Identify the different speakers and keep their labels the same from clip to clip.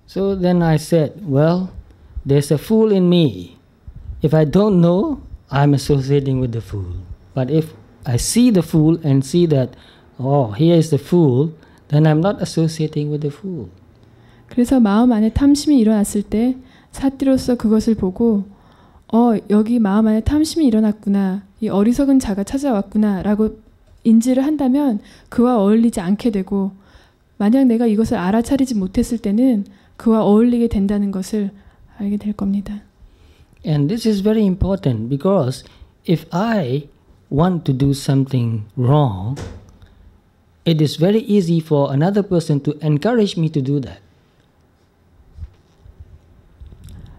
Speaker 1: So then I said, well, there's a fool in me. If I don't know, I'm associating with the fool. But if I see the fool and see that, oh, here is the fool, then I'm not associating with the fool.
Speaker 2: 그래서 마음 안에 탐심이 일어났을 때 사띠로서 그것을 보고 여기 마음 안에 탐심이 일어났구나. 이 어리석은 자가 찾아왔구나 라고 인지를 한다면 그와 어울리지 않게 되고 만약 내가 이것을 알아차리지 못했을 때는 그와 어울리게 된다는 것을 알게 될 겁니다.
Speaker 1: And this is very important because if I want to do something wrong, it is very easy for another person to encourage me to do that.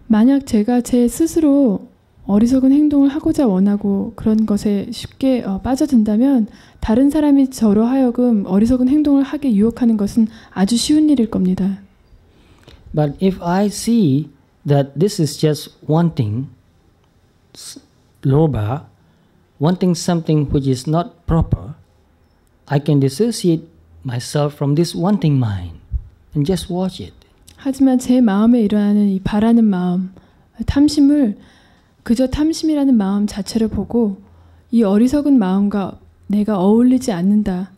Speaker 2: 만약 제가 제 스스로 어리석은 행동을 하고자 원하고 그런 것에 쉽게 빠져든다면 다른 사람이 저로 하여금 어리석은 행동을 하게 유혹하는 것은 아주 쉬운 일일 겁니다.
Speaker 1: But if I see that this is just wanting loba, wanting something which is not proper, I can dissociate myself from this wanting mind and just watch it.
Speaker 2: 하지만 제 마음에 일어나는 이 바라는 마음, 탐심을 그저 탐심이라는 마음 자체를 보고 이 어리석은 마음과 내가 어울리지 않는다.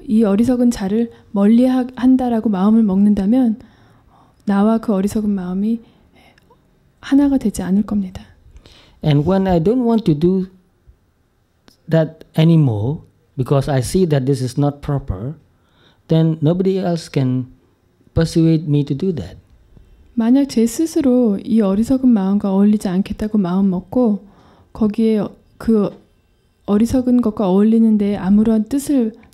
Speaker 2: 이 어리석은 자를 멀리한다라고 마음을 먹는다면 나와 그 어리석은 마음이 하나가 되지 않을 겁니다.
Speaker 1: And when I don't want to do that anymore because I see that this is not proper, then nobody else can persuade me to do that.
Speaker 2: 만약 제 스스로 이 어리석은 마음과 어울리지 않겠다고 마음 먹고 거기에 그 어리석은 것과 어울리는데 아무런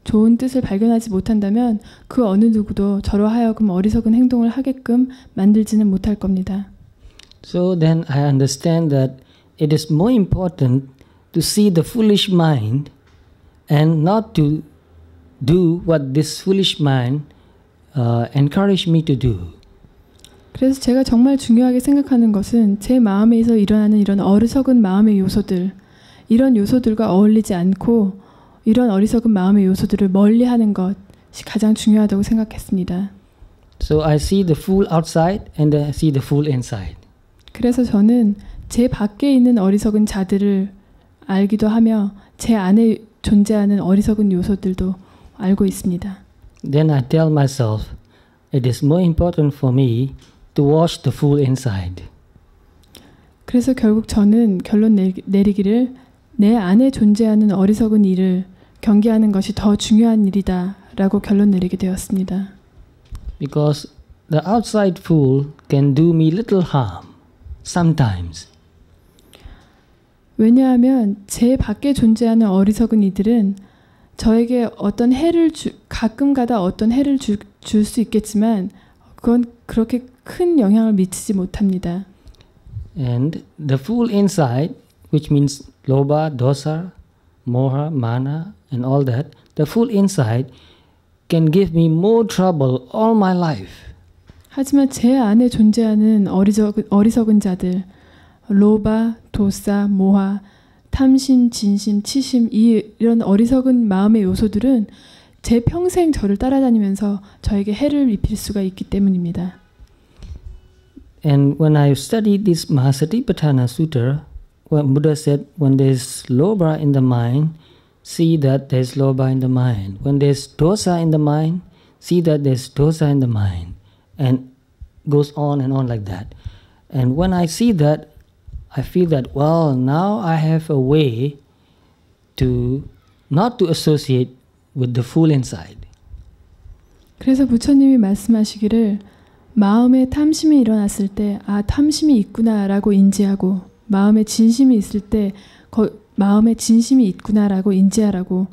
Speaker 2: 좋은 뜻을 발견하지 못한다면 그 어느 누구도 저로 하여금 어리석은 행동을 하게끔 만들지는 못할 겁니다.
Speaker 1: So then I understand that it is more important to see the foolish mind and not to do what this foolish mind encourage me to do.
Speaker 2: 그래서 제가 정말 중요하게 생각하는 것은 제 마음에서 일어나는 이런 어리석은 마음의 요소들, 이런 요소들과 어울리지 않고 이런 어리석은 마음의 요소들을 멀리하는 것이 가장 중요하다고 생각했습니다.
Speaker 1: So I see the fool outside and I see the fool inside.
Speaker 2: 그래서 저는 제 밖에 있는 어리석은 자들을 알기도 하며 제 안에 존재하는 어리석은 요소들도 알고 있습니다.
Speaker 1: Then I tell myself, it is more important for me to watch the fool inside.
Speaker 2: 그래서 결국 저는 결론 내리기를 내 안에 존재하는 어리석은 이를 경계하는 것이 더 중요한 일이다라고 결론 내리게 되었습니다.
Speaker 1: Because the outside fool can do me little harm sometimes.
Speaker 2: 왜냐하면 제 밖에 존재하는 어리석은 이들은 저에게 어떤 해를 가끔가다 어떤 해를 줄 수 있겠지만 그건 그렇게 큰 영향을 미치지 못합니다.
Speaker 1: And the fool inside, which means loba, dosa, moha, mana, and all that, the fool inside can give me more trouble all my life.
Speaker 2: 하지만 제 안에 존재하는 어리석은 자들, 로바, 도사, 모하, 탐심, 진심, 치심 이런 어리석은 마음의 요소들은 제 평생 저를 따라다니면서 저에게 해를 입힐 수가 있기 때문입니다.
Speaker 1: And when I studied this Mahasatipatthana Sutta, when Buddha said, when there's loba in the mind, see that there's loba in the mind. When there's dosa in the mind, see that there's dosa in the mind. And goes on and on like that. And when I see that, I feel that, well, now I have a way to not to associate with the fool inside.
Speaker 2: 그래서 부처님이 말씀하시기를 마음에 탐심이 일어났을 때 탐심이 있구나라고 인지하고 마음에 진심이 있을 때 마음에 진심이 있구나라고 인지하라고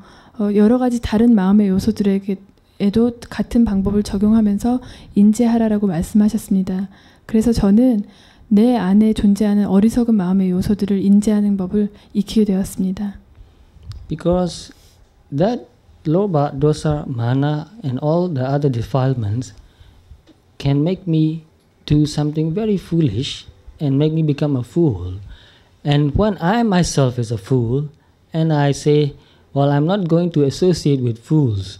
Speaker 2: 여러 가지 다른 마음의 요소들에게도 같은 방법을 적용하면서 인지하라라고 말씀하셨습니다. 그래서 저는 내 안에 존재하는 어리석은 마음의 요소들을 인지하는 법을 익히게 되었습니다.
Speaker 1: Because that loba, dosa, mana and all the other defilements can make me do something very foolish and make me become a fool. And when I myself is a fool and I say, well, I'm not going to associate with fools,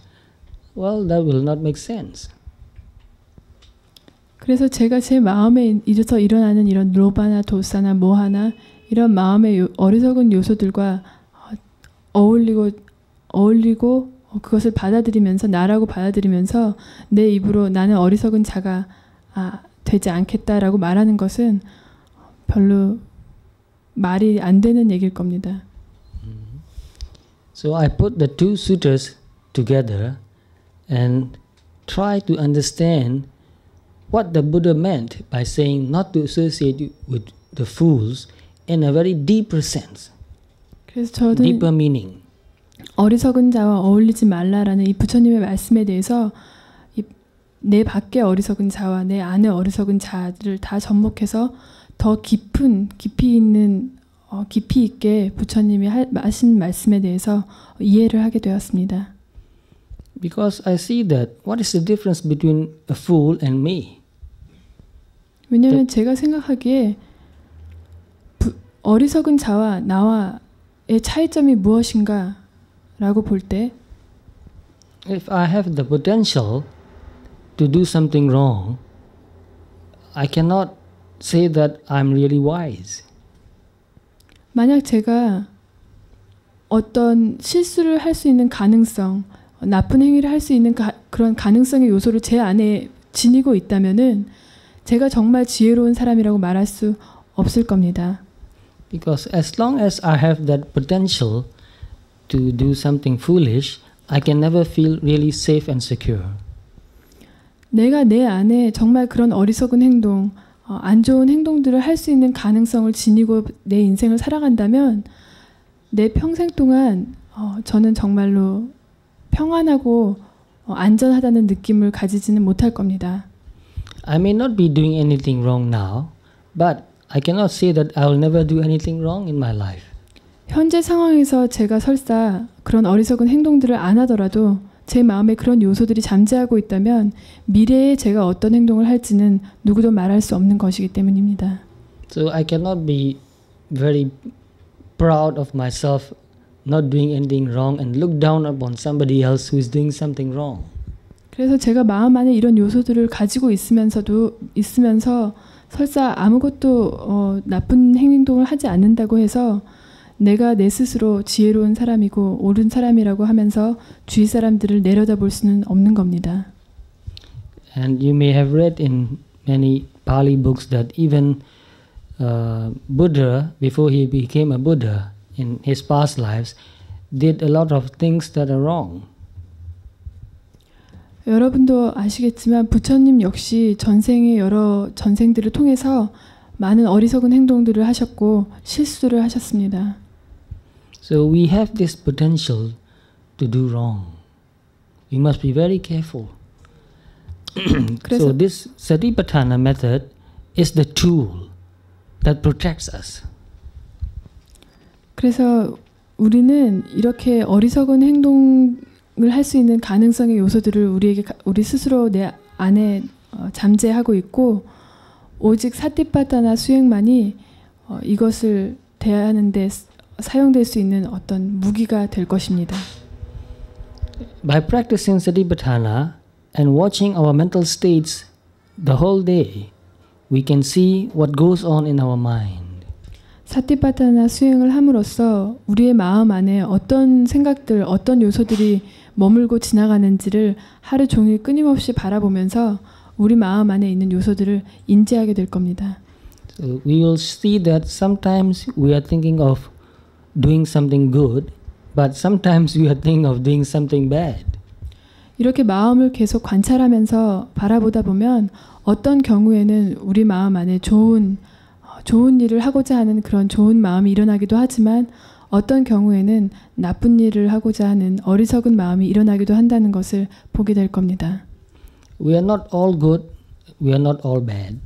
Speaker 1: well, that will not make sense.
Speaker 2: 그래서 제가 제 마음에 있어서 일어나는 이런 로바나 도사나 모하나 이런 마음의 어리석은 요소들과 어울리고 그것을 받아들이면서 나라고 받아들이면서 내 입으로 나는 어리석은 자가 되지 않겠다라고 말하는 것은 별로 말이 안 되는 얘기일 겁니다.
Speaker 1: So I put the two sutras together and try to understand what the Buddha meant by saying not to associate with the fools in a very deeper sense.
Speaker 2: 그래서 저는
Speaker 1: deeper meaning.
Speaker 2: 어리석은 자와 어울리지 말라라는 이 부처님의 말씀에 대해서 내 밖의 어리석은 자와 내 안의 어리석은 자들을 다 접목해서 더 깊이 있게 부처님이 하신 말씀에 대해서 이해를 하게 되었습니다.
Speaker 1: Because I see that what is the difference between a fool and me?
Speaker 2: 왜냐하면 제가 생각하기에 어리석은 자와 나와의 차이점이 무엇인가라고 볼 때
Speaker 1: If I have the potential to do something wrong, I cannot say that I'm really wise.
Speaker 2: 만약 제가 어떤 실수를 할 수 있는 가능성, 나쁜 행위를 할 수 있는 그런 가능성의 요소를 제 안에 지니고 있다면은 제가 정말 지혜로운 사람이라고 말할 수 없을 겁니다.
Speaker 1: Because as long as I have that potential to do something foolish, I can never feel really safe and secure.
Speaker 2: 내가 내 안에 정말 그런 어리석은 행동, 안 좋은 행동들을 할 수 있는 가능성을 지니고 내 인생을 살아간다면 내 평생 동안 저는 정말로 평안하고 안전하다는 느낌을 가지지는 못할 겁니다.
Speaker 1: I may not be doing anything wrong now, but I cannot say that I will never do anything wrong in my life.
Speaker 2: 현재 상황에서 제가 설사 그런 어리석은 행동들을 안 하더라도 제 마음에 그런 요소들이 잠재하고 있다면 미래에 제가 어떤 행동을 할지는 누구도 말할 수 없는 것이기 때문입니다.
Speaker 1: So I cannot be very proud of myself not doing anything wrong and look down upon somebody else who is doing something wrong.
Speaker 2: 그래서 제가 마음 안에 이런 요소들을 가지고 있으면서 설사 아무것도 나쁜 행동을 하지 않는다고 해서 내가 내 스스로 지혜로운 사람이고 옳은 사람이라고 하면서 주위 사람들을 내려다볼 수는 없는 겁니다.
Speaker 1: And you may have read in many Pali books that even Buddha, before he became a Buddha in his past lives, did a lot of things that are wrong.
Speaker 2: 여러분도 아시겠지만 부처님 역시 전생의 여러 전생들을 통해서 많은 어리석은 행동들을 하셨고 실수를 하셨습니다.
Speaker 1: So we have this potential to do wrong. We must be very careful. So this Satipatthana method is the tool that protects us.
Speaker 2: 그래서 우리는 이렇게 어리석은 행동을 할 수 있는 가능성의 요소들을 우리 스스로 내 안에 잠재하고 있고 오직 사티파타나 수행만이 이것을 대하는 데 사용될 수 있는 어떤 무기가 될 것입니다.
Speaker 1: By practicing Satipatthana and watching our mental states the whole day, we can see what goes on in our mind.
Speaker 2: 사티파타나 수행을 함으로써 우리의 마음 안에 어떤 생각들, 어떤 요소들이 머물고 지나가는지를 하루 종일 끊임없이 바라보면서 우리 마음 안에 있는 요소들을 인지하게 될 겁니다.
Speaker 1: So we will see that sometimes we are thinking of doing something good, but sometimes we are thinking of doing something bad.
Speaker 2: 이렇게 마음을 계속 관찰하면서 바라보다 보면 어떤 경우에는 우리 마음 안에 좋은 일을 하고자 하는 그런 좋은 마음이 일어나기도 하지만 어떤 경우에는 나쁜 일을 하고자 하는 어리석은 마음이 일어나기도 한다는 것을 보게 될 겁니다.
Speaker 1: We are not all good, we are not all bad.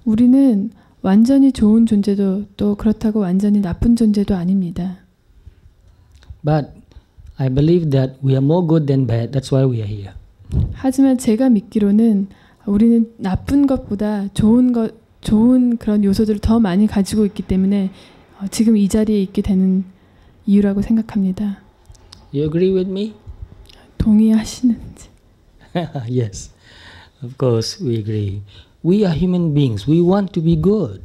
Speaker 2: 우리는 완전히 좋은 존재도 또 그렇다고 완전히 나쁜 존재도 아닙니다.
Speaker 1: But I believe that we are more good than bad. That's why we are here.
Speaker 2: 하지만 제가 믿기로는 우리는 나쁜 것보다 좋은 그런 요소들을 더 많이 가지고 있기 때문에 지금 이 자리에 있게 되는 이유라고 생각합니다.
Speaker 1: You agree with me?
Speaker 2: 동의하시는지?
Speaker 1: Yes, of course we agree. we are human beings. We want to be good.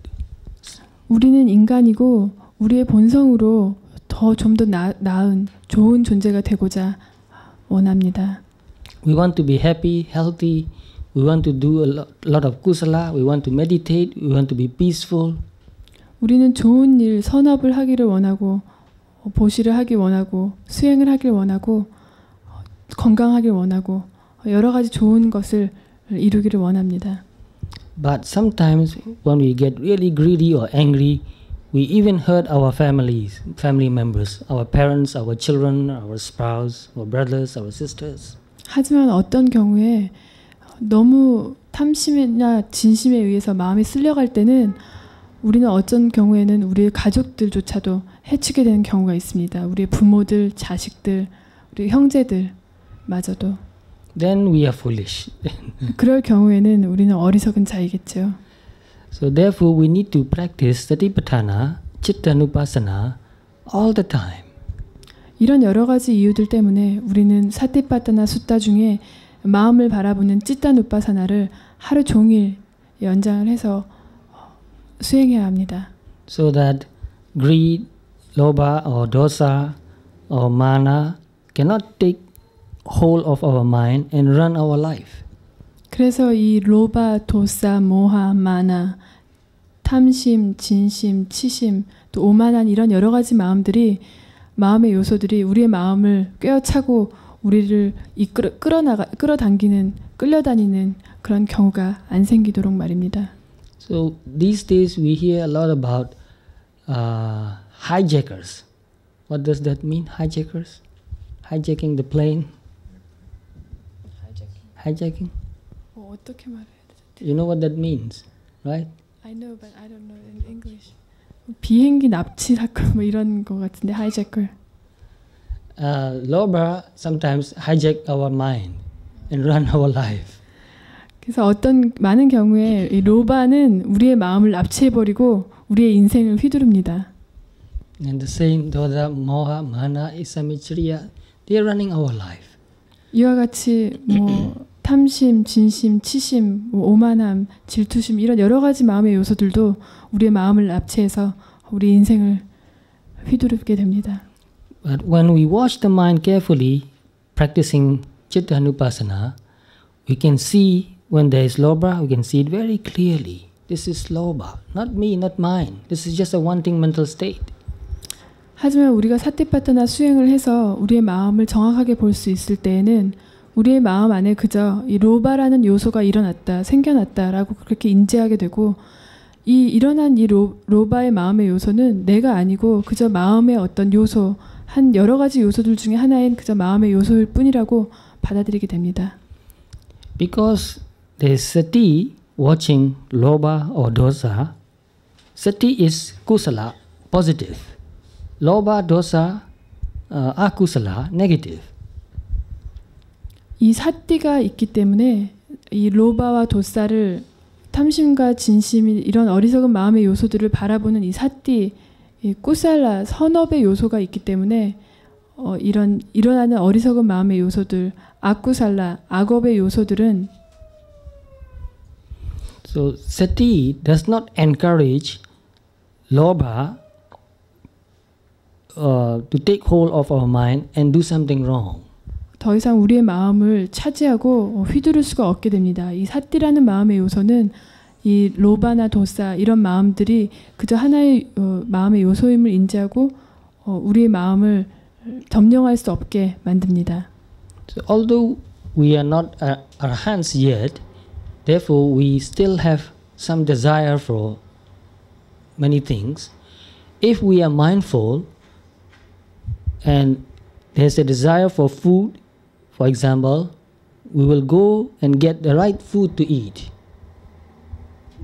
Speaker 2: 우리는 인간이고 우리의 본성으로 더 좀 더 나은 좋은 존재가 되고자 원합니다.
Speaker 1: We want to be happy, healthy. We want to do a lot of kusala. We want to meditate. We want to be peaceful.
Speaker 2: 우리는 좋은 일, 선업을 하기를 원하고 보시를 하길 원하고 수행을 하길 원하고 건강하길 원하고 여러 가지 좋은 것을 이루기를 원합니다.
Speaker 1: But sometimes when we get really greedy or angry, we even hurt our family members, our parents, our children, our spouse, our brothers, our sisters.
Speaker 2: 하지만 어떤 경우에 너무 탐심이나 진심에 의해서 마음이 쓸려갈 때는 우리는 어떤 경우에는 우리의 가족들조차도 해치게 되는 경우가 있습니다. 우리의 부모들, 자식들, 우리 형제들마저도.
Speaker 1: Then we are foolish.
Speaker 2: 그럴 경우에는 우리는 어리석은 자이겠죠.
Speaker 1: So therefore we need to practice Satipatthana, Chittanupassana all the time.
Speaker 2: 이런 여러 가지 이유들 때문에 우리는 사티파타나 숫다 중에 마음을 바라보는 찌따누파사나를 하루 종일 연장을 해서 수행해야 합니다.
Speaker 1: So that greed, lobha or dosa or mana cannot take hold of our mind and run our life.
Speaker 2: 그래서 이 로바, 도사, 모하, 마나, 탐심, 진심, 치심, 또 오만한 이런 여러 가지 마음의 요소들이 우리의 마음을 꿰어차고 우리를 끌어다니는 그런 경우가 안 생기도록 말입니다.
Speaker 1: So these days we hear a lot about hijackers. What does that mean? Hijackers? Hijacking the plane? Hijacking?
Speaker 2: 어떻게 말해야 되지?
Speaker 1: You know what that means, right?
Speaker 2: I know, but I don't know in English. 비행기 납치 사건 뭐 이런 거 같은데 hijacker.
Speaker 1: Lobha sometimes hijack our mind and run our life.
Speaker 2: 그래서 많은 경우에 이 로바는 우리의 마음을 납치해버리고 우리의 인생을 휘두릅니다.
Speaker 1: And the same dosa, moha, mana, isamichriya, they are running our life.
Speaker 2: 이와 같이 뭐 탐심, 진심, 치심, 오만함, 질투심 이런 여러 가지 마음의 요소들도 우리의 마음을 납치해서 우리 인생을 휘두르게 됩니다.
Speaker 1: But when we watch the mind carefully, practicing Chittanupassana, we can see when there is lobha, we can see it very clearly. This is lobha, not me, not mine. This is just a wanting mental state.
Speaker 2: 하지만 우리가 사티파타나 수행을 해서 우리의 마음을 정확하게 볼 수 있을 때에는 우리의 마음 안에 그저 이 로바라는 요소가 생겨났다라고 그렇게 인지하게 되고 일어난 이 로바의 마음의 요소는 내가 아니고 그저 마음의 어떤 요소, 한 여러 가지 요소들 중에 하나인 그저 마음의 요소일 뿐이라고 받아들이게 됩니다.
Speaker 1: Because there is sati watching lobha or dosa, sati is kusala, positive. Lobha, dosa, akusala, negative.
Speaker 2: 이 사띠가 있기 때문에 이 로바와 도사를 탐심과 진심이 이런 어리석은 마음의 요소들을 바라보는 이 사띠, 이 꾸살라, 선업의 요소가 있기 때문에 일어나는 어리석은 마음의 요소들, 아쿠살라, 악업의 요소들은
Speaker 1: So sati does not encourage lobha to take hold of our mind and do something wrong.
Speaker 2: 더 이상 우리의 마음을 차지하고 휘두를 수가 없게 됩니다. 이 사띠라는 마음의 요소는 이 로바나 도사 이런 마음들이 그저 하나의 마음의 요소임을 인지하고 우리의 마음을 점령할 수 없게 만듭니다.
Speaker 1: So although we are not arhants yet, therefore we still have some desire for many things. If we are mindful and there's a desire for food, for example, we will go and get the right food to eat.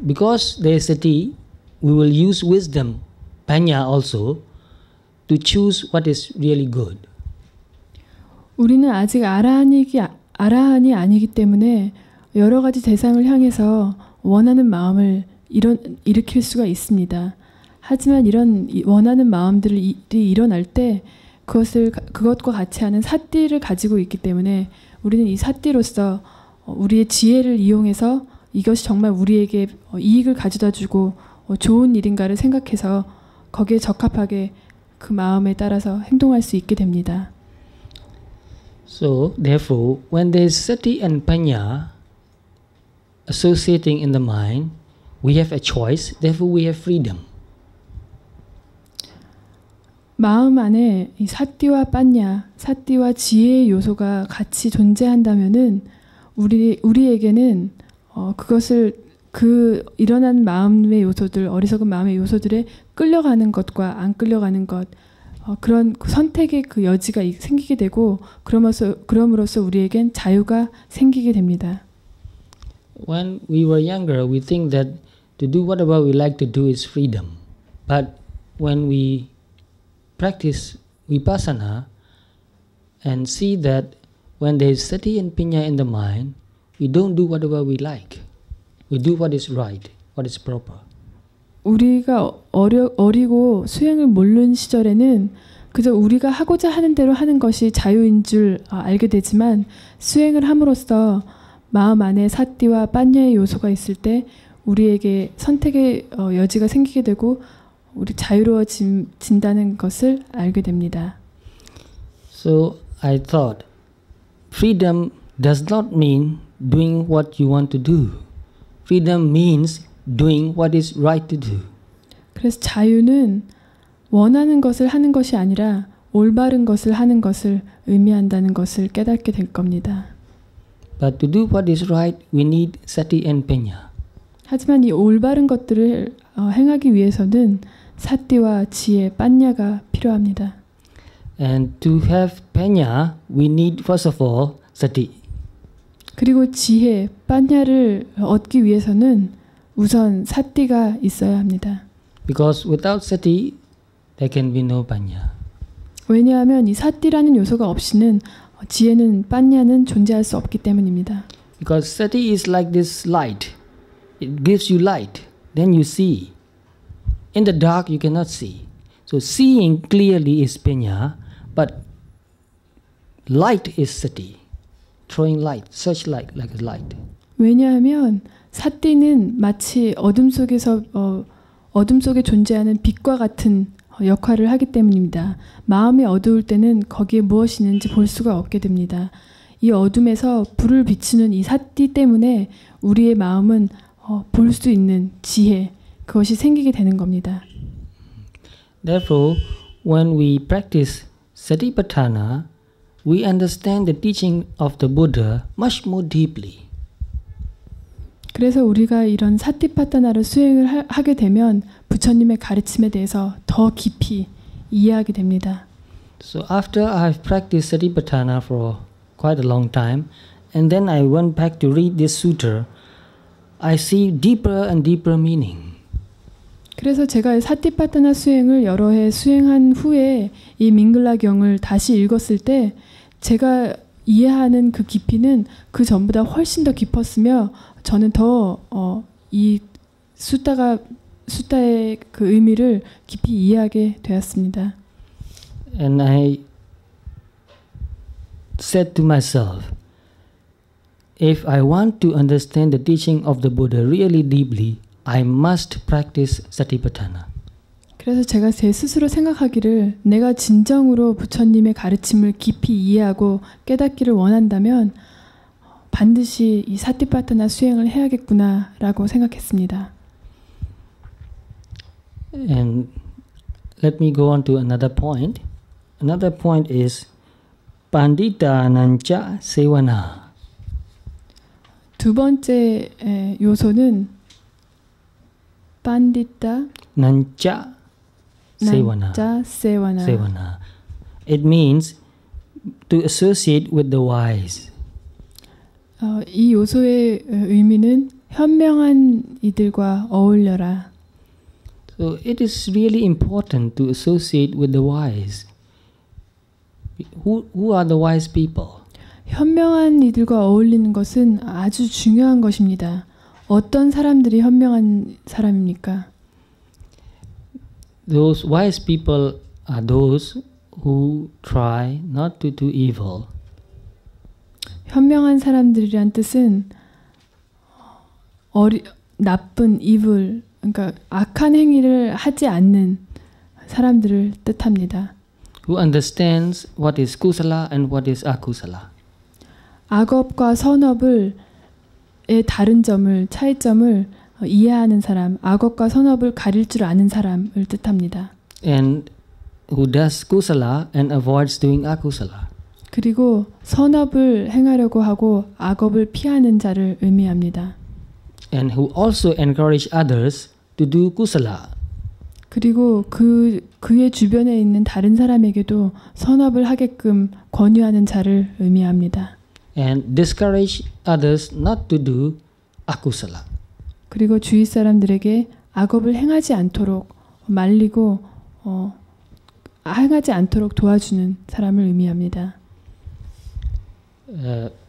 Speaker 1: Because there is sati, we will use wisdom, panya also, to choose what is really good.
Speaker 2: 우리는 아직 아라한이 아니기 때문에 여러 가지 대상을 향해서 원하는 마음을 일으킬 수가 있습니다. 하지만 이런 원하는 마음들이 일어날 때 그것과 같이 하는 사띠를 가지고 있기 때문에 우리는 이 사띠로서 우리의 지혜를 이용해서 이것이 정말 우리에게 이익을 가져다주고 좋은 일인가를 생각해서 거기에 적합하게 그 마음에 따라서 행동할 수 있게 됩니다.
Speaker 1: So, therefore, when there is sati and panya associating in the mind, we have a choice, therefore we have freedom.
Speaker 2: 마음 안에 이 사띠와 빠냐, 사띠와 지혜의 요소가 같이 존재한다면은 우리에게는 그것을 그 일어난 마음의 요소들, 어리석은 마음의 요소들에 끌려가는 것과 안 끌려가는 것, 그런 선택의 그 여지가 생기게 되고 그럼으로써 우리에겐 자유가 생기게 됩니다.
Speaker 1: When we were younger, we think that to do whatever we like to do is freedom. But when we practice vipassana and see that when there is sati and panya in the mind, we don't do whatever we like. We do what is right, what is proper.
Speaker 2: 우리가 어리고 수행을 모르는 시절에는 그저 우리가 하고자 하는 대로 하는 것이 자유인 줄 알게 되지만 수행을 함으로써 마음 안에 사띠와 빠냐의 요소가 있을 때 우리에게 선택의 여지가 생기게 되고 우리 자유로워진다는 것을 알게 됩니다.
Speaker 1: So I thought freedom does not mean doing what you want to do. Freedom means doing what is right to do.
Speaker 2: 그래서 자유는 원하는 것을 하는 것이 아니라 올바른 것을 하는 것을 의미한다는 것을 깨닫게 될 겁니다.
Speaker 1: But to do what is right, we need sati and panya.
Speaker 2: 하지만 이 올바른 것들을 행하기 위해서는 사띠와 지혜, 빠냐가 필요합니다.
Speaker 1: And to have panya, we need first of all sati.
Speaker 2: 그리고 지혜, 빠냐를 얻기 위해서는 우선 사띠가 있어야 합니다.
Speaker 1: Because without sati, there can be no panya.
Speaker 2: 왜냐하면 이 사띠라는 요소가 없이는 지혜는 빠냐는 존재할 수 없기 때문입니다.
Speaker 1: Because sati is like this light. It gives you light. Then you see. In the dark, you cannot see. So seeing clearly is panya, but light is sati. Throwing light, such light like a light.
Speaker 2: 왜냐하면 사띠는 마치 어둠 속에 존재하는 빛과 같은 역할을 하기 때문입니다. 마음이 어두울 때는 거기에 무엇이 있는지 볼 수가 없게 됩니다. 이 어둠에서 불을 비추는 이 사띠 때문에 우리의 마음은 볼 수 있는 지혜, 그것이 생기게 되는 겁니다.
Speaker 1: Therefore, when we practice Satipatthana, we understand the teaching of the Buddha much more deeply.
Speaker 2: 그래서 우리가 이런 사티파타나를 수행을 하게 되면 부처님의 가르침에 대해서 더 깊이 이해하게 됩니다.
Speaker 1: So after I've practiced Satipatthana for quite a long time, and then I went back to read this sutta, I see deeper and deeper meaning.
Speaker 2: 그래서 제가 사티파타나 수행을 여러 해 수행한 후에 이 민글라경을 다시 읽었을 때 제가 이해하는 그 깊이는 그 전보다 훨씬 더 깊었으며 저는 더 이 수타의 그 의미를 깊이 이해하게 되었습니다.
Speaker 1: And I said to myself, if I want to understand the teaching of the Buddha really deeply, I must practice Satipatthana.
Speaker 2: 그래서 제가 제 스스로 생각하기를 내가 진정으로 부처님의 가르침을 깊이 이해하고 깨닫기를 원한다면 반드시 이 사티파타나 수행을 해야겠구나라고 생각했습니다.
Speaker 1: And let me go on to another point. Another point is Pandita Nancha Sevana.
Speaker 2: 두 번째 요소는 Pandita
Speaker 1: Nancha Sevana.
Speaker 2: Sevana.
Speaker 1: It means to associate with the wise.
Speaker 2: 이 요소의 의미는 현명한 이들과 어울려라.
Speaker 1: So it is really important to associate with the wise. Who are the wise people?
Speaker 2: 현명한 이들과 어울리는 것은 아주 중요한 것입니다. 어떤 사람들이 현명한 사람입니까?
Speaker 1: Those wise people are those who try not to do evil.
Speaker 2: 현명한 사람들이란 뜻은 나쁜 evil, 그러니까 악한 행위를 하지 않는 사람들을 뜻합니다.
Speaker 1: Who understands what is kusala and what is akusala.
Speaker 2: 악업과 선업의 다른 점을, 차이점을 이해하는 사람, 악업과 선업을 가릴 줄 아는 사람을 뜻합니다.
Speaker 1: And who does kusala and avoids doing akusala.
Speaker 2: 그리고 선업을 행하려고 하고 악업을 피하는 자를 의미합니다.
Speaker 1: And who also encourage others to do kusala.
Speaker 2: 그리고 그의 주변에 있는 다른 사람에게도 선업을 하게끔 권유하는 자를 의미합니다.
Speaker 1: And discourage others not to do akusala.
Speaker 2: 그리고 주위 사람들에게 악업을 행하지 않도록 말리고 행하지 않도록 도와주는 사람을 의미합니다.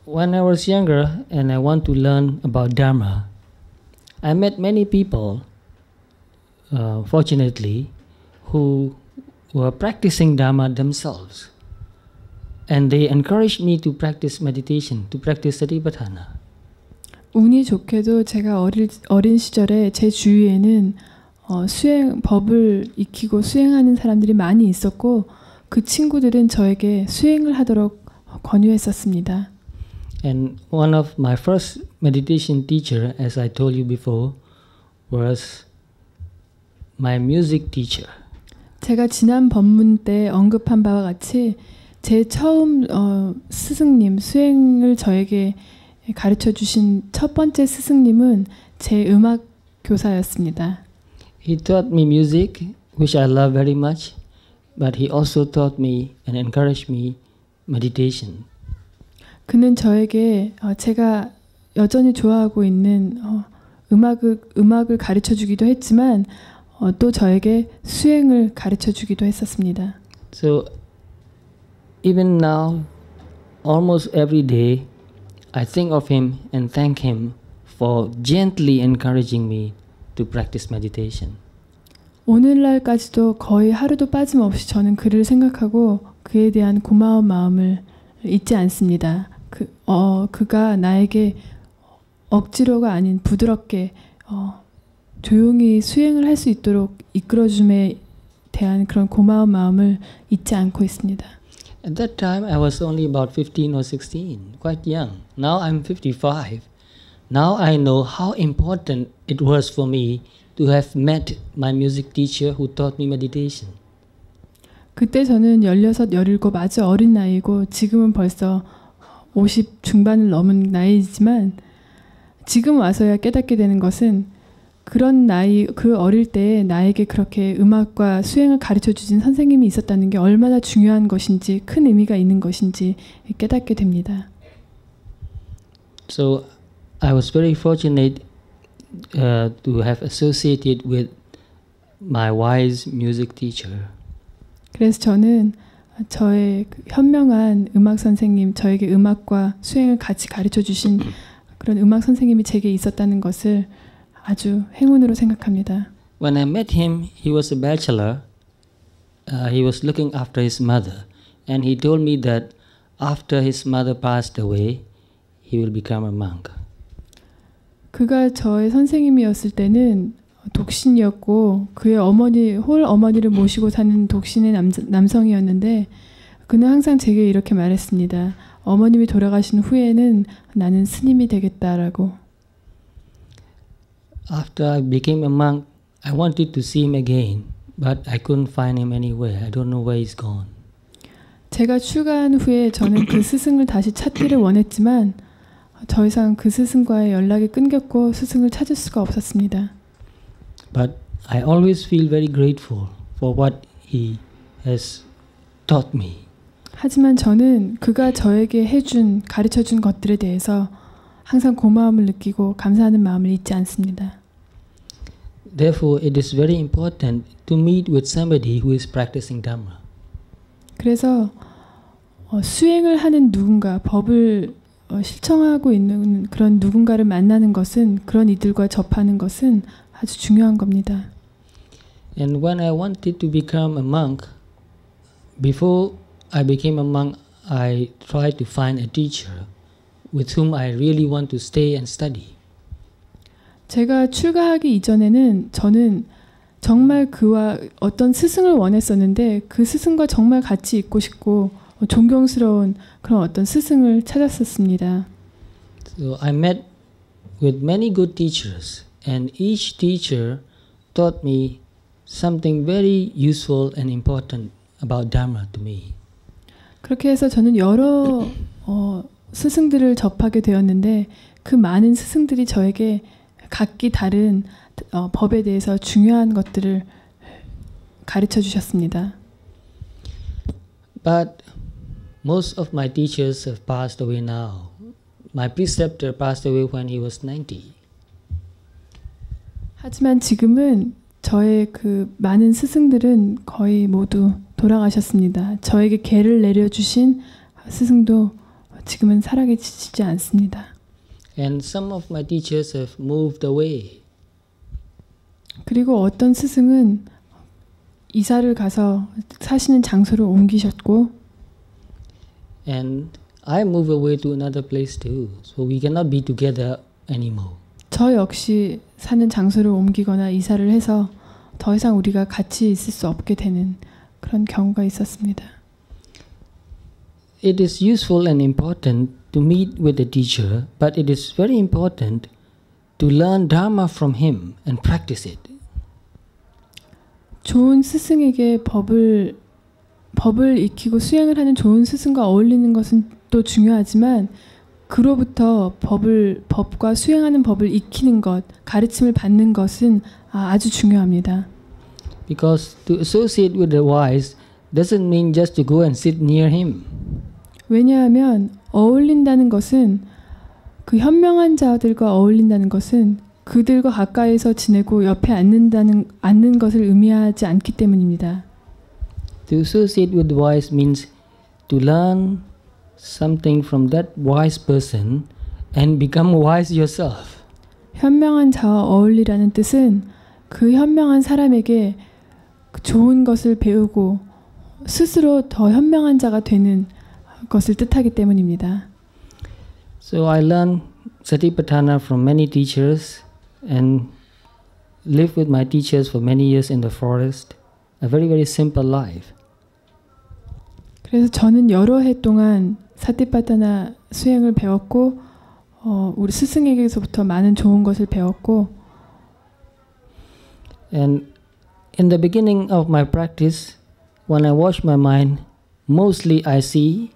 Speaker 1: When I was younger and I want to learn about Dharma, I met many people, fortunately, who were practicing Dharma themselves. And they encouraged me to practice meditation, to practice Satipatthana.
Speaker 2: 운이 좋게도 제가 어린 시절에 제 주위에는 법을 익히고 수행하는 사람들이 많이 있었고 그 친구들은 저에게 수행을 하도록 권유했었습니다.
Speaker 1: And one of my first meditation teacher, as I told you before, was my music teacher.
Speaker 2: 제가 지난 법문 때 언급한 바와 같이 제 처음 스승님, 수행을 저에게 가르쳐 주신 첫 번째 스승님은 제 음악 교사였습니다.
Speaker 1: He taught me music, which I love very much, but he also taught me and encouraged me meditation.
Speaker 2: 그는 저에게 제가 여전히 좋아하고 있는 음악을 가르쳐 주기도 했지만 또 저에게 수행을 가르쳐 주기도 했었습니다.
Speaker 1: So even now, almost every day, I think of him and thank him for gently encouraging me to practice meditation.
Speaker 2: 오늘날까지도 거의 하루도 빠짐없이 저는 그를 생각하고 그에 대한 고마운 마음을 잊지 않습니다. 그가 나에게 억지로가 아닌 부드럽게 조용히 수행을 할 수 있도록 이끌어줌에 대한 그런 고마운 마음을 잊지 않고 있습니다.
Speaker 1: At that time, I was only about 15 or 16, quite young. Now I'm 55. Now I know how important it was for me to have met my music teacher who taught me meditation.
Speaker 2: 그때 저는 16, 17 아주 어린 나이고 지금은 벌써 50 중반을 넘은 나이지만 지금 와서야 깨닫게 되는 것은 그런 나이, 그 어릴 때 나에게 그렇게 음악과 수행을 가르쳐 주신 선생님이 있었다는 게 얼마나 중요한 것인지 큰 의미가 있는 것인지 깨닫게 됩니다.
Speaker 1: So I was very fortunate to have associated with my wise music teacher.
Speaker 2: 그래서 저는 저의 현명한 음악 선생님, 저에게 음악과 수행을 같이 가르쳐 주신 그런 음악 선생님이 제게 있었다는 것을 아주 행운으로 생각합니다.
Speaker 1: When I met him, he was a bachelor. He was looking after his mother, and he told me that after his mother passed away, he will become a monk.
Speaker 2: 그가 저의 선생님이었을 때는 독신이었고 그의 홀 어머니를 모시고 사는 독신의 남성이었는데 그는 항상 제게 이렇게 말했습니다. 어머님이 돌아가신 후에는 나는 스님이 되겠다라고.
Speaker 1: After I became a monk, I wanted to see him again, but I couldn't find him anywhere. I don't know where he's gone.
Speaker 2: 제가 출가한 후에 저는 그 스승을 다시 찾기를 원했지만 더 이상 그 스승과의 연락이 끊겼고 스승을 찾을 수가 없었습니다.
Speaker 1: But I always feel very grateful for what he has taught me.
Speaker 2: 하지만 저는 그가 저에게 가르쳐준 것들에 대해서 항상 고마움을 느끼고 감사하는 마음을 잊지 않습니다.
Speaker 1: Therefore, it is very important to meet with somebody who is practicing Dhamma.
Speaker 2: 그래서 수행을 하는 누군가, 법을 실천하고 있는 그런 누군가를 만나는 것은, 그런 이들과 접하는 것은 아주 중요한 겁니다.
Speaker 1: And when I wanted to become a monk, before I became a monk, I tried to find a teacher with whom I really want to stay and study.
Speaker 2: 제가 출가하기 이전에는 저는 정말 그와 어떤 스승을 원했었는데 그 스승과 정말 같이 있고 싶고 존경스러운 그런 어떤 스승을 찾았었습니다.
Speaker 1: So I met with many good teachers, and each teacher taught me something very useful and important about Dharma to me.
Speaker 2: 그렇게 해서 저는 여러 스승들을 접하게 되었는데 그 많은 스승들이 저에게 각기 다른 법에 대해서 중요한 것들을 가르쳐 주셨습니다.
Speaker 1: But most of my teachers have passed away now. My preceptor passed away when he was 90.
Speaker 2: 하지만 지금은 저의 그 많은 스승들은 거의 모두 돌아가셨습니다. 저에게 계를 내려주신 스승도 지금은 살아계시지 않습니다.
Speaker 1: And some of my teachers have moved away.
Speaker 2: 그리고 어떤 스승은 이사를 가서 사시는 장소를 옮기셨고
Speaker 1: And I moved away to another place too. So we cannot be together anymore.
Speaker 2: 저 역시 사는 장소를 옮기거나 이사를 해서 더 이상 우리가 같이 있을 수 없게 되는 그런 경우가 있었습니다.
Speaker 1: It is useful and important to meet with the teacher, but it is very important to learn Dharma from him and practice it.
Speaker 2: 좋은 스승에게 법을 익히고 수행을 하는 좋은 스승과 어울리는 것은 또 중요하지만 그로부터 법과 수행하는 법을 익히는 것, 가르침을 받는 것은 아주 중요합니다.
Speaker 1: Because to associate with the wise doesn't mean just to go and sit near him.
Speaker 2: 왜냐하면 어울린다는 것은 그 현명한 자들과 어울린다는 것은 그들과 가까이서 지내고 옆에 앉는 것을 의미하지 않기 때문입니다.
Speaker 1: To associate with the wise means to learn something from that wise person and become wise yourself.
Speaker 2: 현명한 자와 어울리라는 뜻은 그 현명한 사람에게 좋은 것을 배우고 스스로 더 현명한 자가 되는 것을 뜻하기 때문입니다.
Speaker 1: So I learned Satipatthana from many teachers and lived with my teachers for many years in the forest. A very, very simple life.
Speaker 2: 그래서 저는 여러 해 동안 사티파타나 수행을 배웠고 우리 스승에게서부터 많은 좋은 것을 배웠고
Speaker 1: And in the beginning of my practice, when I wash my mind, mostly I see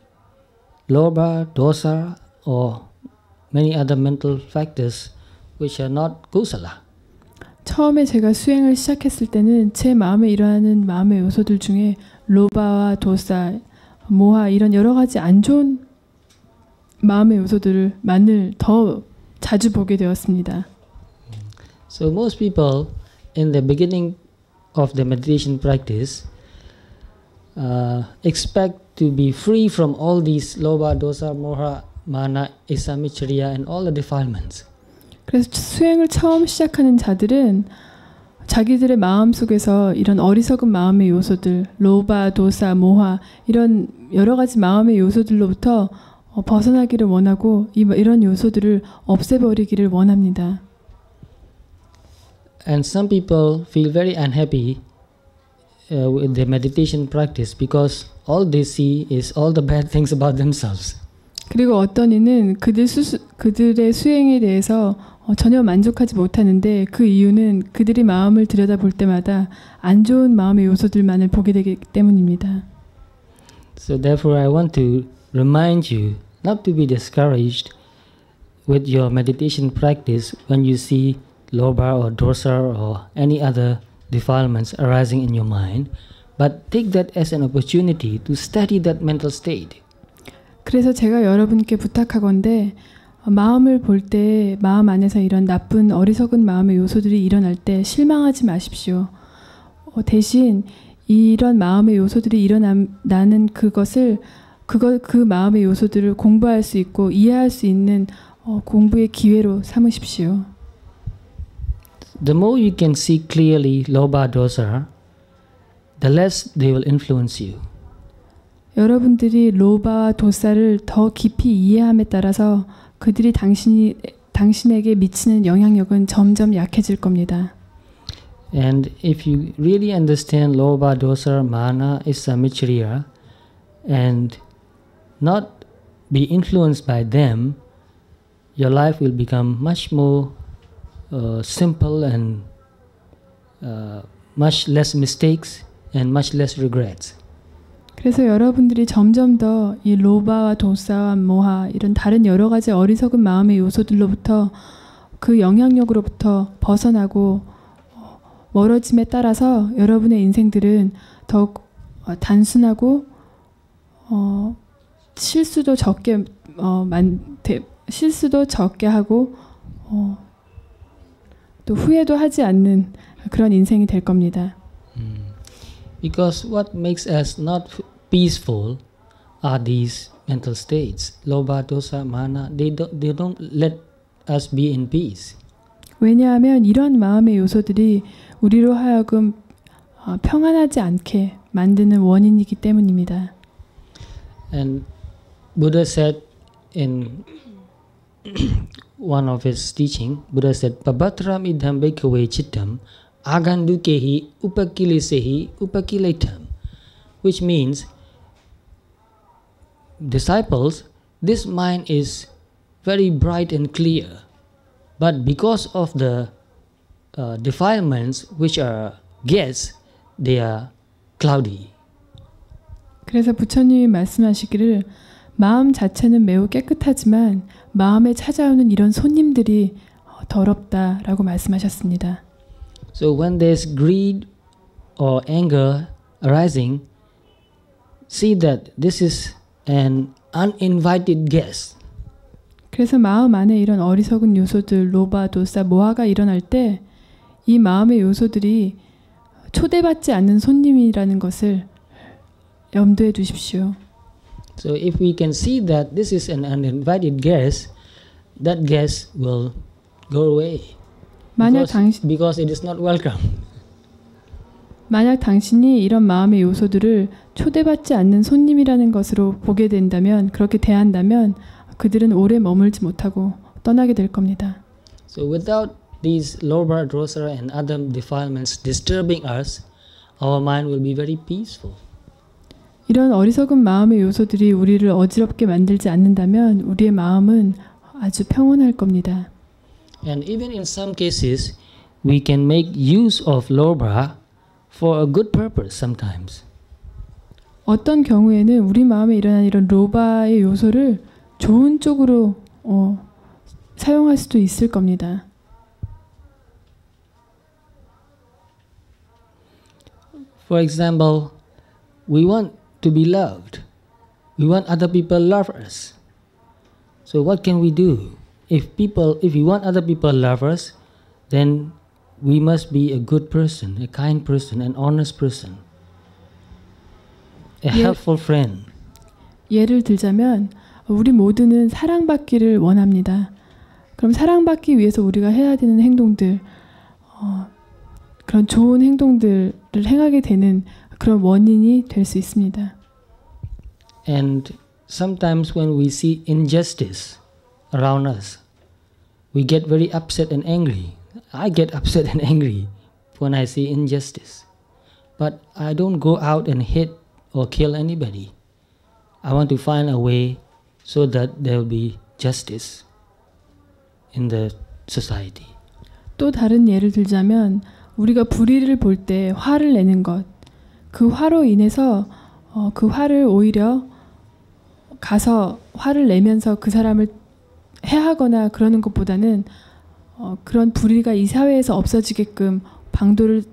Speaker 1: lobha, dosa, or many other mental factors which are not kusala.
Speaker 2: 처음에 제가 수행을 시작했을 때는 제 마음에 일어나는 마음의 요소들 중에 로바와 도사, 모하 이런 여러 가지 안 좋은 마음의 요소들만을 더 자주 보게 되었습니다.
Speaker 1: So most people in the beginning of the meditation practice expect to be free from all these lobha, dosa, moha, mana, isamicharya and all the defilements.
Speaker 2: 그래서 수행을 처음 시작하는 자들은 자기들의 마음 속에서 이런 어리석은 마음의 요소들, 로바, 도사, 모하 이런 여러 가지 마음의 요소들로부터 벗어나기를 원하고 이런 요소들을 없애버리기를 원합니다.
Speaker 1: And some people feel very unhappy with their meditation practice because all they see is all the bad things about themselves.
Speaker 2: 그리고 어떤 이는 그들의 수행에 대해서 전혀 만족하지 못하는데 그 이유는 그들이 마음을 들여다볼 때마다 안 좋은 마음의 요소들만을 보게 되기 때문입니다.
Speaker 1: So therefore I want to remind you not to be discouraged with your meditation practice when you see lobha or dosa or any other defilements arising in your mind, but take that as an opportunity to study that mental state.
Speaker 2: 그래서 제가 여러분께 부탁하건대 마음을 볼 때 마음 안에서 이런 나쁜 어리석은 마음의 요소들이 일어날 때 실망하지 마십시오. 대신 이런 마음의 요소들이 일어나는 그 마음의 요소들을 공부할 수 있고 이해할 수 있는 공부의 기회로 삼으십시오.
Speaker 1: The more you can see clearly lobha dosa, the less they will influence you. 여러분들이
Speaker 2: 로바와 도사를 더 깊이 이해함에 따라서 그들이 당신에게 미치는 영향력은 점점 약해질 겁니다.
Speaker 1: And if you really understand Lobha, Dosa, Mana, Issa, Michriya and not be influenced by them, your life will become much more simple and much less mistakes and much less regrets.
Speaker 2: 그래서 여러분들이 점점 더 이 로바와 도사와 모하 이런 다른 여러 가지 어리석은 마음의 요소들로부터 그 영향력으로부터 벗어나고 멀어짐에 따라서 여러분의 인생들은 더욱 단순하고 실수도 적게 하고 또 후회도 하지 않는 그런 인생이 될 겁니다.
Speaker 1: Because what makes us not peaceful are these mental states. Lobha, dosa, mana, they don't let us be in peace.
Speaker 2: 왜냐하면 이런 마음의 요소들이 우리로 하여금 평안하지 않게 만드는 원인이기 때문입니다.
Speaker 1: And Buddha said in one of his teaching, Buddha said, Pabatram idham bhikkhave chittam agandukehi upakilisehi upakiletam, which means, disciples, this mind is very bright and clear, but because of the defilements which are gas, they are cloudy.
Speaker 2: 그래서 부처님이 말씀하시기를 마음 자체는 매우 깨끗하지만 마음에 찾아오는 이런 손님들이 더럽다라고 말씀하셨습니다.
Speaker 1: So when there's greed or anger arising, see that this is an uninvited guest.
Speaker 2: 그래서 마음 안에 이런 어리석은 요소들, 로바, 도사, 모하가 일어날 때 이 마음의 요소들이 초대받지 않는 손님이라는 것을 염두에 두십시오.
Speaker 1: So if we can see that this is an uninvited guest, that guest will go away. Because it is not welcome.
Speaker 2: 만약 당신이 이런 마음의 요소들을 초대받지 않는 손님이라는 것으로 보게 된다면, 그렇게 대한다면 그들은 오래 머물지 못하고 떠나게 될 겁니다.
Speaker 1: So without these lobha, dosa and other defilements disturbing us, our mind will be very peaceful.
Speaker 2: 이런 어리석은 마음의 요소들이 우리를 어지럽게 만들지 않는다면 우리의 마음은 아주 평온할 겁니다.
Speaker 1: And even in some cases, we can make use of lobha for a good purpose sometimes.
Speaker 2: 어떤 경우에는 우리 마음에 일어난 이런 로바의 요소를 좋은 쪽으로 사용할 수도 있을 겁니다.
Speaker 1: For example, we want to be loved. We want other people to love us. So what can we do? If we want other people to love us, then we must be a good person, a kind person, an honest person, a helpful friend.
Speaker 2: 예를 들자면 우리 모두는 사랑받기를 원합니다. 그럼 사랑받기 위해서 우리가 해야 되는 행동들, 그런 좋은 행동들을 행하게 되는 그런 원인이 될 수 있습니다.
Speaker 1: And sometimes when we see injustice around us, we get very upset and angry. I get upset and angry when I see injustice. But I don't go out and hit or kill anybody. I want to find a way so that there will be justice in the society.
Speaker 2: 또 다른 예를 들자면 우리가 불의를 볼 때 화를 내는 것, 그 화로 인해서 그 화를 오히려 가서 화를 내면서 그 사람을 해하거나 그러는 것보다는 그런 불의가 이 사회에서 없어지게끔 방도를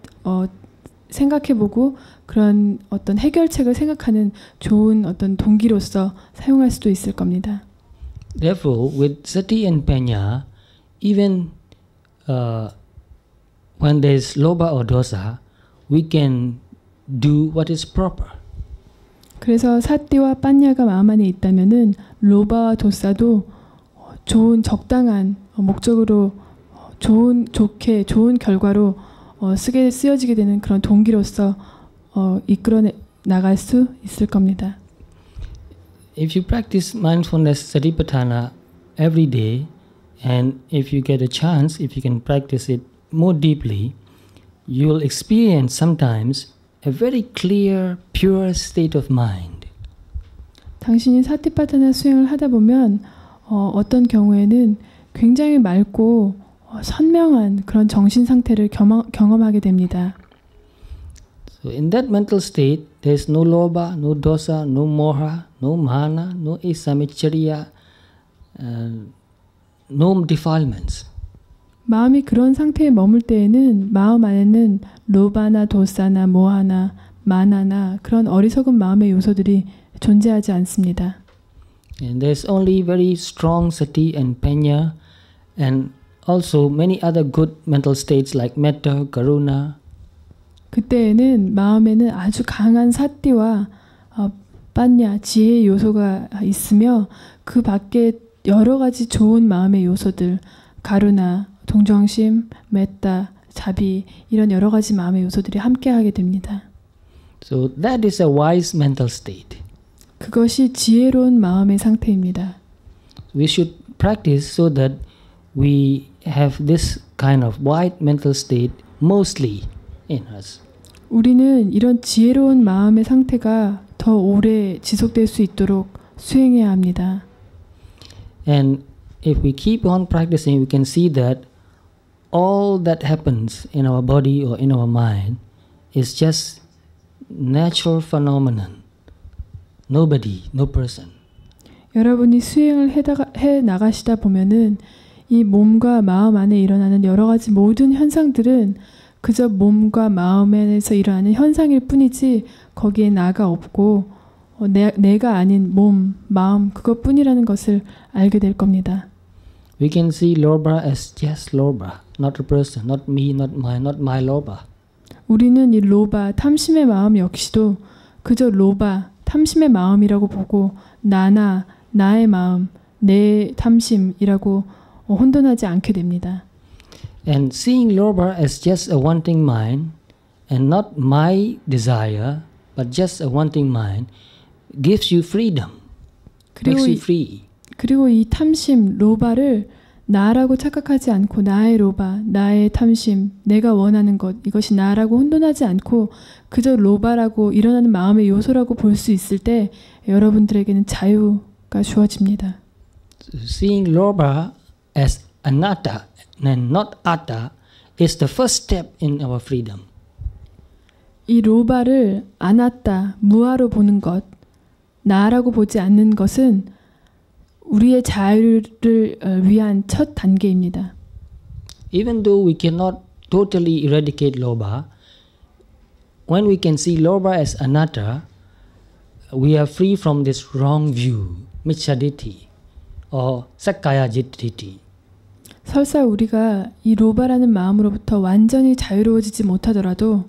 Speaker 2: 생각해보고 그런 어떤 해결책을 생각하는 좋은 어떤 동기로서 사용할 수도 있을 겁니다.
Speaker 1: Therefore, with sati and panya, even when there is lobha or dosa, we can do what is proper.
Speaker 2: 그래서 사띠와 빠냐가 마음 안에 있다면은 로바와 도사도 좋은 적당한 목적으로 좋은 결과로 쓰여지게 되는 그런 동기로서 이끌어 나갈 수 있을 겁니다.
Speaker 1: If you practice mindfulness satipatthana every day, And if you get a chance, if you can practice it more deeply, you'll experience sometimes a very clear, pure state of mind.
Speaker 2: 당신이 사티파타나 수행을 하다 보면 어떤 경우에는 굉장히 맑고 선명한 그런 정신 상태를 경험하게 됩니다.
Speaker 1: So in that mental state, there is no lobha, no dosa, no moha, no mana, no asamicharya, no defilements.
Speaker 2: 마음이 그런 상태에 머물 때에는 마음 안에는 로바나 도사나 모하나 마나나 그런 어리석은 마음의 요소들이 존재하지 않습니다.
Speaker 1: And there's only very strong sati and panya and also many other good mental states like metta, karuna.
Speaker 2: 그때에는 마음에는 아주 강한 사띠와 빠냐, 지혜의 요소가 있으며 그 밖에 여러 가지 좋은 마음의 요소들, 가루나, 동정심, 메타, 자비 이런 여러 가지 마음의 요소들이 함께하게 됩니다.
Speaker 1: So that is a wise mental state.
Speaker 2: 그것이 지혜로운 마음의 상태입니다.
Speaker 1: We should practice so that we have this kind of wise mental state mostly in us.
Speaker 2: 우리는 이런 지혜로운 마음의 상태가 더 오래 지속될 수 있도록 수행해야 합니다.
Speaker 1: And if we keep on practicing, we can see that all that happens in our body or in our mind is just natural phenomenon. Nobody, no person.
Speaker 2: 여러분이 수행을 해 나가시다 보면은 이 몸과 마음 안에 일어나는 여러 가지 모든 현상들은 그저 몸과 마음에서 일어나는 현상일 뿐이지 거기에 나가 없고 내가 아닌 몸, 마음 그것뿐이라는 것을 알게 될 겁니다.
Speaker 1: We can see lobha as just lobha, not a person, not me, not my lobha.
Speaker 2: 우리는 이 로바, 탐심의 마음 역시도 그저 로바, 탐심의 마음이라고 보고 나나, 나의 마음, 내 탐심이라고 혼돈하지 않게 됩니다.
Speaker 1: And seeing lobha as just a wanting mind and not my desire, but just a wanting mind, gives you freedom, makes you free.
Speaker 2: 그리고 이 탐심, 로바를 나라고 착각하지 않고 나의 로바, 나의 탐심, 내가 원하는 것, 이것이 나라고 혼돈하지 않고 그저 로바라고 일어나는 마음의 요소라고 볼 수 있을 때 여러분들에게는 자유가 주어집니다.
Speaker 1: Seeing lobha as anatta and not atta is the first step in our freedom.
Speaker 2: 이 로바를 아나tta, 무아로 보는 것, 나라고 보지 않는 것은 우리의 자유를 위한 첫 단계입니다.
Speaker 1: Even though we cannot totally eradicate lobha, when we can see lobha as anatta, we are free from this wrong view, micchaditthi or sakkaya ditthi.
Speaker 2: 설사 우리가 이 로바라는 마음으로부터 완전히 자유로워지지 못하더라도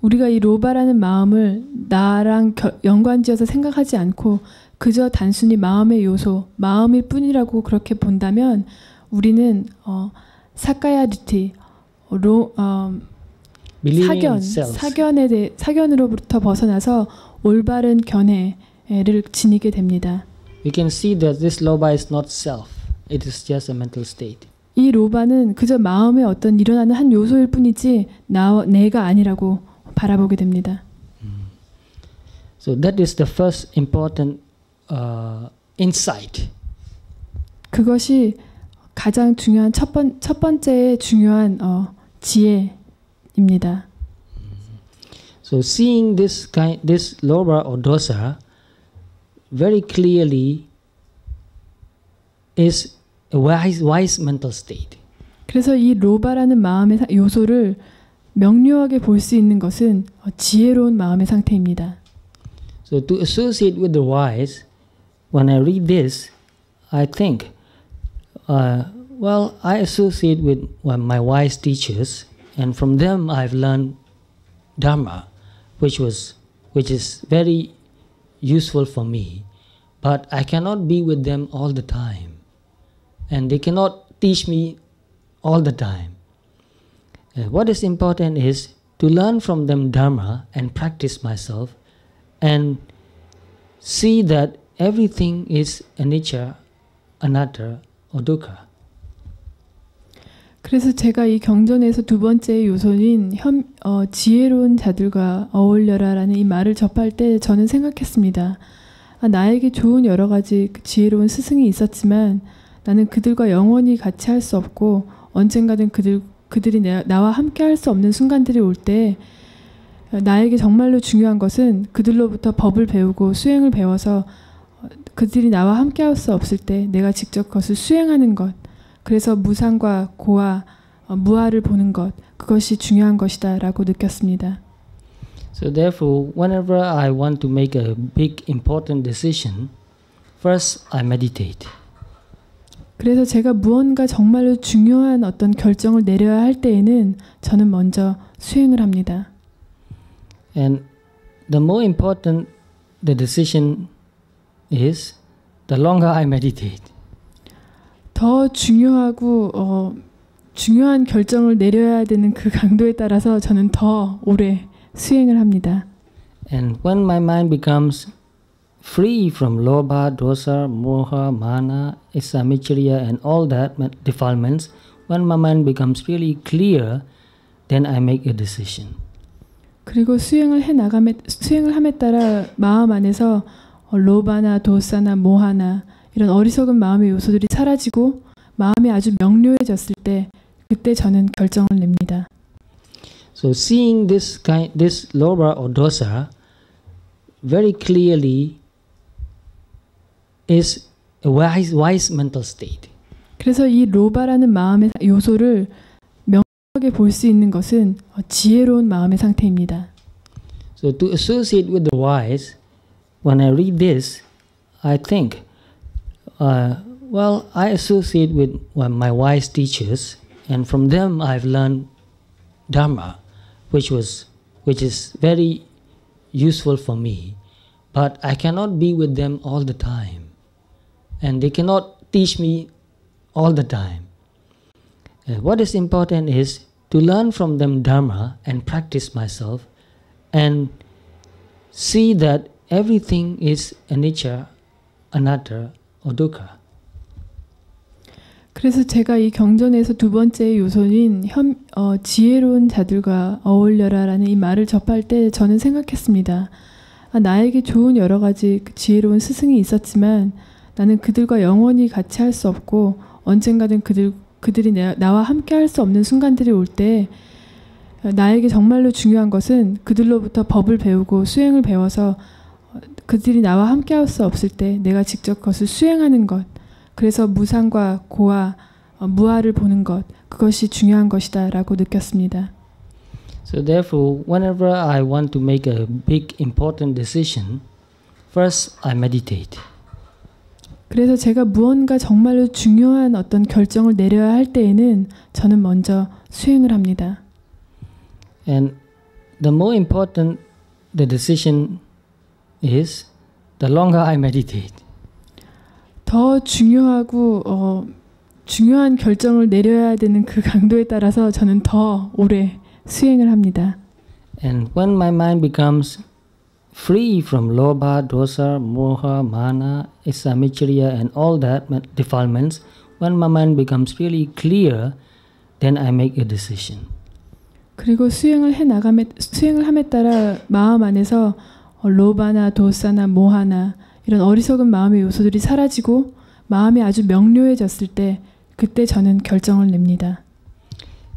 Speaker 2: 우리가 이 로바라는 마음을 나랑 연관지어서 생각하지 않고 그저 단순히 마음의 요소, 마음일 뿐이라고 그렇게 본다면 우리는 사카야 디티, 사견으로부터 벗어나서 올바른 견해를 지니게 됩니다.
Speaker 1: We can see that this lobha is not self; it is just a mental state.
Speaker 2: 이 로바는 그저 마음의 어떤 일어나는 한 요소일 뿐이지 내가 아니라고 바라보게 됩니다.
Speaker 1: So that is the first important insight.
Speaker 2: 그것이 가장 중요한 첫 번째의 중요한 지혜입니다.
Speaker 1: So seeing this lobha or dosa very clearly is a wise mental state.
Speaker 2: 그래서 이 로바라는 마음의 요소를 명료하게 볼 수 있는 것은 지혜로운 마음의 상태입니다.
Speaker 1: So to associate with the wise, when I read this, I think, I associate with my wise teachers, and from them I've learned Dharma, which is very useful for me. But I cannot be with them all the time, and they cannot teach me all the time. What is important is to learn from them Dharma and practice myself, and see that everything is anicca, anatta, or dukkha.
Speaker 2: 그래서 제가 이 경전에서 두 번째 요소인 지혜로운 자들과 어울려라라는 이 말을 접할 때 저는 생각했습니다. 나에게 좋은 여러 가지 지혜로운 스승이 있었지만 나는 그들과 영원히 같이 할 수 없고 언젠가는 그들이 나와 함께 할 수 없는 순간들이 올 때 나에게 정말로 중요한 것은 그들로부터 법을 배우고 수행을 배워서 그들이 나와 함께 할 수 없을 때 내가 직접 그것을 수행하는 것, 그래서 무상과 고와 무아를 보는 것, 그것이 중요한 것이다 라고 느꼈습니다.
Speaker 1: So therefore, whenever I want to make a big important decision, first I meditate.
Speaker 2: 그래서 제가 무언가 정말로 중요한 어떤 결정을 내려야 할 때에는 저는 먼저 수행을 합니다.
Speaker 1: And the more important the decision is, the longer I meditate.
Speaker 2: 더 중요하고 중요한 결정을 내려야 되는 그 강도에 따라서 저는 더 오래 수행을 합니다.
Speaker 1: And when my mind becomes free from lobha, dosa, moha, mana, isamicharya and all that defilements, when my mind becomes really clear, then I make a decision.
Speaker 2: 그리고 수행을 함에 따라 마음 안에서 로바나 도사나 모하나 이런 어리석은 마음의 요소들이 사라지고 마음이 아주 명료해졌을 때 그때 저는 결정을 냅니다.
Speaker 1: So seeing this lobha or dosa very clearly is a wise mental state.
Speaker 2: 그래서 이 로바라는 마음의 요소를 명확하게 볼 수 있는 것은 지혜로운 마음의 상태입니다.
Speaker 1: So to associate with the wise, when I read this, I think, well, I associate with my wise teachers, and from them I've learned Dharma, which is very useful for me. But I cannot be with them all the time, and they cannot teach me all the time. What is important is to learn from them Dharma and practice myself, and see that everything is anicca, anatta, or dukkha.
Speaker 2: 그래서 제가 이 경전에서 두 번째 요소인 지혜로운 자들과 어울려라라는 이 말을 접할 때 저는 생각했습니다. 나에게 좋은 여러 가지 지혜로운 스승이 있었지만 나는 그들과 영원히 같이 할 수 없고 언젠가는 그들이 나와 함께 할 수 없는 순간들이 올 때 나에게 정말로 중요한 것은 그들로부터 법을 배우고 수행을 배워서 그들이 나와 함께 할 수 없을 때 내가 직접 그것을 수행하는 것, 그래서 무상과 고와 무아를 보는 것, 그것이 중요한 것이다 라고 느꼈습니다.
Speaker 1: So therefore, whenever I want to make a big important decision, first I meditate.
Speaker 2: 그래서 제가 무언가 정말로 중요한 어떤 결정을 내려야 할 때에는 저는 먼저 수행을 합니다.
Speaker 1: And the more important the decision is, the longer I meditate.
Speaker 2: 더 중요하고 중요한 결정을 내려야 되는 그 강도에 따라서 저는 더 오래 수행을 합니다.
Speaker 1: And when my mind becomes free from lobha, dosa, moha, mana, isamicharya and all that defilements, when my mind becomes really clear, then I make a decision.
Speaker 2: 그리고 수행을 함에 따라 마음 안에서 로바나 도사나 모하나 이런 어리석은 마음의 요소들이 사라지고 마음이 아주 명료해졌을 때 그때 저는 결정을 냅니다.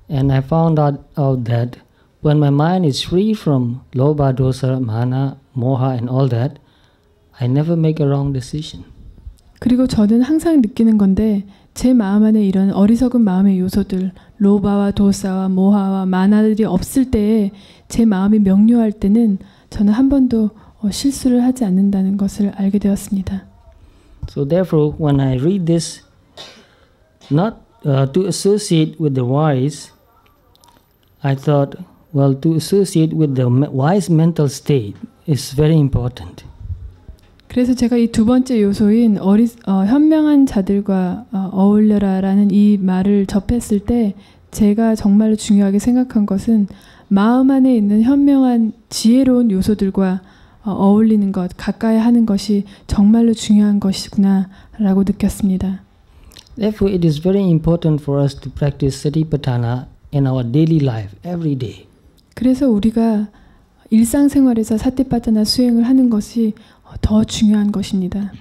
Speaker 1: And I found out that when my mind is free from lobha, dosa, mana, moha and all that, I never make a wrong decision.
Speaker 2: 그리고 저는 항상 느끼는 건데 제 마음 안에 이런 어리석은 마음의 요소들, 로바와 도사와 모하와 마나들이 없을 때에 제 마음이 명료할 때는 저는 한 번도 실수를 하지 않는다는 것을 알게 되었습니다.
Speaker 1: So therefore, when I read this, not to associate with the wise, I thought, well, to associate with the wise mental state is very important.
Speaker 2: 그래서 제가 이 두 번째 요소인 현명한 자들과 어울려라라는 이 말을 접했을 때 제가 정말로 중요하게 생각한 것은 마음 안에 있는 현명한 지혜로운 요소들과 어울리는 것, 가까이 하는 것이 정말로 중요한 것이구나 라고 느꼈습니다.
Speaker 1: Therefore, it is very important for us to practice Satipatthana in our daily life, every day.
Speaker 2: 그래서 우리가 일상생활에서 사티파타나 수행을 하는 것이 더 중요한 것입니다.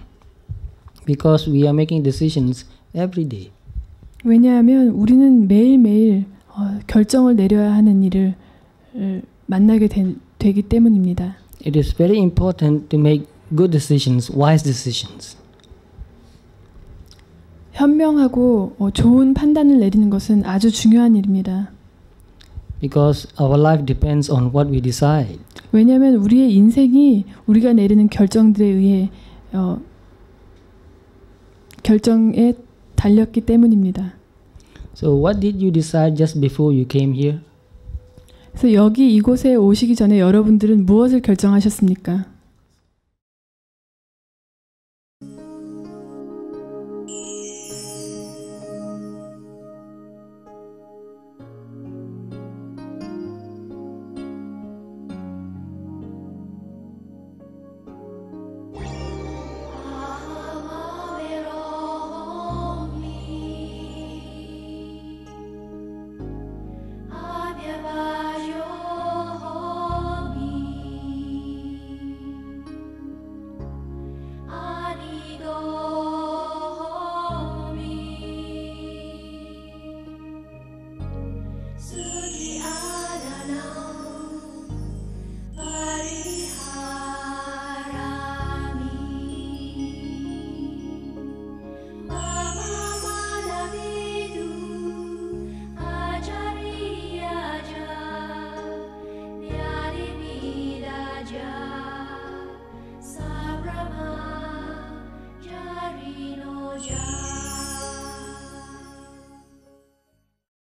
Speaker 1: Because we are making decisions every day.
Speaker 2: 왜냐하면 우리는 매일매일 결정을 내려야 하는 일을 만나게 되기 때문입니다.
Speaker 1: It is very important to make good decisions, wise decisions.
Speaker 2: 현명하고 좋은 판단을 내리는 것은 아주 중요한 일입니다.
Speaker 1: Because our life depends on what we decide.
Speaker 2: 왜냐하면 우리의 인생이 우리가 내리는 결정들에 의해 결정에 달렸기 때문입니다.
Speaker 1: So what did you decide just before you came here?
Speaker 2: 그래서 이곳에 오시기 전에 여러분들은 무엇을 결정하셨습니까?